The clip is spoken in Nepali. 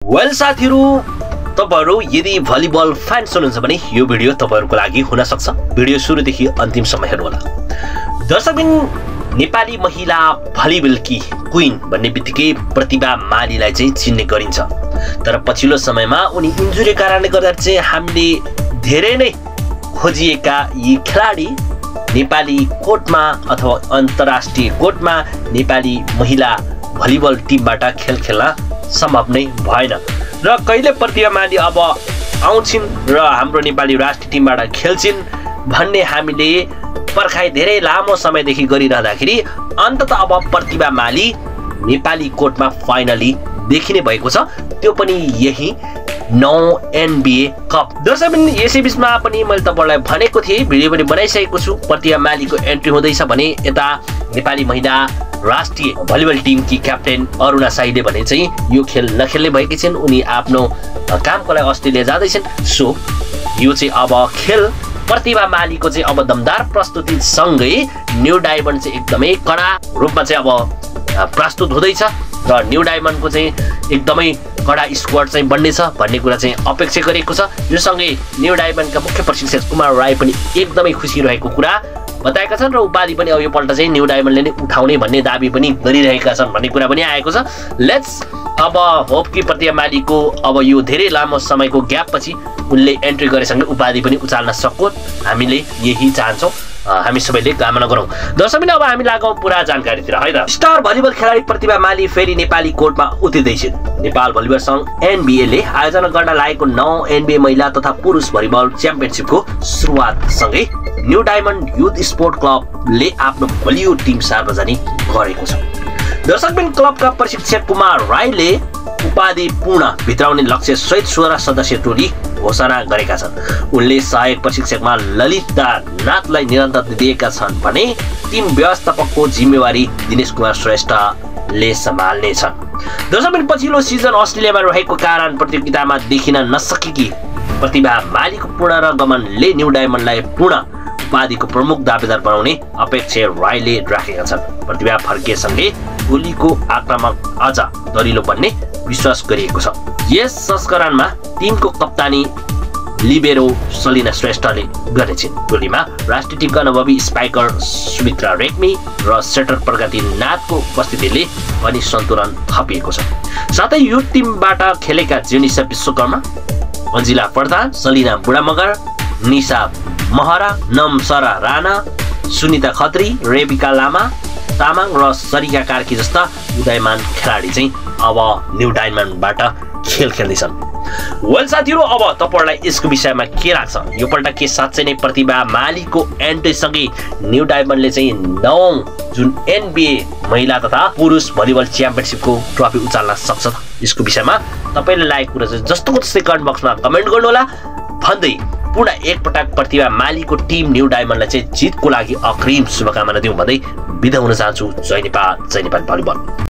वेल साथीहरु, तपाईहरु यदि भलिबल फ्यान्स हुनुहुन्छ भने यो भिडियो तपाईहरुको लागि हुन सक्छ। भिडियो सुरुदेखि अन्तिमसम्म हेर्नु होला। दर्शकबिन, नेपाली महिला भलिबलकी क्वीन भन्ने बित्तिकै प्रतिभा मालीलाई चाहिँ चिन्ने गरिन्छ। तर पछिल्लो समयमा उनी इन्जुरी कारणले गर्दा चाहिँ हामीले धेरै नै खोजिएका यी खेलाडी नेपाली कोर्टमा अथवा अन्तर्राष्ट्रिय कोर्टमा नेपाली महिला भलिबल टिमबाट खेल खेल्न सम्भव नै भएन र कहिले प्रतिभा माली अब आउँछिन् र हाम्रो नेपाली राष्ट्रिय टिमबाट खेल्छिन् भन्ने हामीले पर्खाइ धेरै लामो समयदेखि गरिरहँदाखेरि अन्ततः अब प्रतिभा माली नेपाली कोर्टमा फाइनली देखिने भएको छ, त्यो पनि यही 9 NBA कप। दर्शकबिन, यसै बीचमा पनि मैले तपाईलाई भनेको थिएँ, भिडियो पनि बनाइसकेको छु, प्रतिभा मालीको एन्ट्री हुँदैछ भने यता नेपाली महिला राष्ट्रिय भलिबल टिमकी क्याप्टेन अरुणा साईले भने चाहिँ यो खेल नखेल्ने भएकी छिन्, उनी आफ्नो कामको लागि अस्ट्रेलिया जाँदैछन्। सो यो चाहिँ अब खेल प्रतिभा मालीको चाहिँ अब दमदार प्रस्तुति सँगै न्यू डायमन्ड चाहिँ एकदमै कडा रूपमा चाहिँ अब प्रस्तुत हुँदैछ र न्यू डायमन्डको चाहिँ एकदमै कडा स्क्वाड चाहिँ बन्नेछ भन्ने कुरा चाहिँ अपेक्षा गरिएको छ। यो सँगै न्यू डायमन्डका मुख्य प्रशिक्षक कुमार राई पनि एकदमै खुसी रहेको कुरा बताएका छन् र उपाधि पनि अब यो पल्ट चाहिँ न्यू डायमन्डले नै उठाउने भन्ने दाबी पनि गरिरहेका छन् भन्ने कुरा पनि आएको छ। लेट्स अब होप कि प्रतिभा मालीको अब यो धेरै लामो समयको ग्याप पछि उनले एन्ट्री गरेसँगै उपाधि पनि उचाल्न सकोस्, हामीले यही चाहन्छौँ, हामी सबैले कामना गरौँ। दर्शकबिन, अब हामी लागौँ पुरा जानकारीतिर है त। स्टार भलिबल खेलाडी प्रतिभा माली फेरि नेपाली कोर्टमा उत्रिँदैछिन्। नेपाल भलिबल संघ NBA ले आयोजना गर्न लागेको 9 NBA महिला तथा पुरुष भलिबल च्याम्पियनशिपको सुरुवात सँगै न्यू डायमन्ड युथ स्पोर्ट क्लबले आफ्नो बलियो टिम सार्वजनिक गरेको छ। दर्शकबिन, क्लबका प्रशिक्षक कुमार राईले उपाधि पूर्ण भित्राउने लक्ष्य सहित 16 सदस्यीय टोली घोषणा गरेका छन्। उनले सहायक प्रशिक्षकमा ललिता नाथलाई निरन्तरता दिएका छन् भने टिम व्यवस्थापकको जिम्मेवारी दिनेश कुमार श्रेष्ठले सम्हाल्नेछन्। दर्शकबिन, पछिल्लो सिजन अस्ट्रेलियामा रहेको कारण प्रतियोगितामा देखिन नसकेकी प्रतिभा मालीको पूर्ण रगमनले न्यू डायमन्डलाई पूर्ण उपाधिको प्रमुख दावेदार बनाउने अपेक्षा राईले राखेका छन्। प्रतिभा फर्किएसँगै टोलीको आक्रामक अझ दरिलो बन्ने विश्वास गरिएको छ। यस संस्करणमा टिमको कप्तानी लिबेरो सलिना श्रेष्ठले गर्नेछिन्। टोलीमा राष्ट्रिय टिमका अनुभवी स्पाइकर सुमित्रा रेग्मी र सेटर प्रगति नाथको उपस्थितिले पनि सन्तुलन थपिएको छ। साथै यो टिमबाट खेलेका जेनिसा विश्वकर्मा, अन्जिला प्रधान, सलिना बुढामगर, निशा महरा, नमसरा राणा, सुनिता खत्री, रेबिका लामा तामाङ र सरिका कार्की जस्ता उदयमान खेलाडी चाहिँ अब न्यू डायमन्डबाट खेल खेल्दैछन्। वेल साथीहरु, अब तपाईहरुलाई यसको विषयमा के लाग्छ? यो पल्ट के साँच्चै नै प्रतिभा मालीको एन्ट्री सँगै न्यू डायमन्डले चाहिँ 9 जुन NBA महिला तथा पुरुष भलिबल च्याम्पियनशिपको ट्रफी उचाल्न सक्छ त? यसको विषयमा तपाईले लागेको कुरा चाहिँ जस्तोको त्यस्तै कमेन्ट बक्समा कमेन्ट गर्नु होला भन्दै पुनः एकपटक प्रतिभा मालीको टिम न्यू डायमन्डलाई चाहिँ जितको लागि अग्रिम शुभकामना दिउँ भन्दै बिदा हुन चाहन्छु। जय नेपाल, जय नेपाल भलिबल।